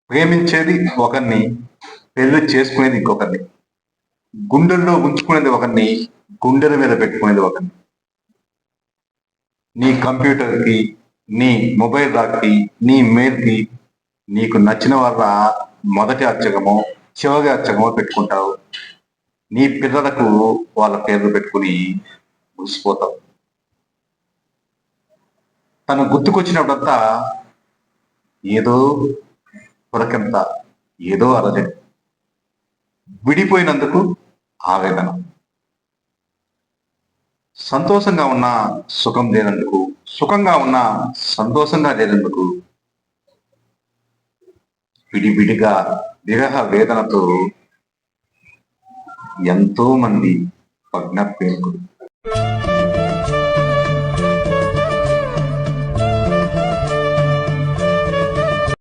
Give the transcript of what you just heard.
ప్రేమించేది ఒకరిని, పెళ్లి చేసుకునేది ఇంకొకరిని, గుండెల్లో ఉంచుకునేది ఒకరిని, గుండెల మీద పెట్టుకునేది ఒకరిని. నీ కంప్యూటర్కి, నీ మొబైల్ రాకి, నీ మెయిల్కి నీకు నచ్చిన వాళ్ళ మొదటి అర్చకమో చివరి అర్చకమో పెట్టుకుంటావు. నీ పిల్లలకు వాళ్ళ పేర్లు పెట్టుకుని మురిసిపోతావు. తను గుర్తుకొచ్చినప్పుడంతా ఏదో పులకింత, ఏదో అలజడి. విడిపోయినందుకు ఆవేదన, సంతోషంగా ఉన్న సుఖం లేనందుకు, సుఖంగా ఉన్న సంతోషంగా లేనందుకు, విడివిడిగా విరహ వేదనతో ఎంతో మంది భగ్న ప్రేమికులు.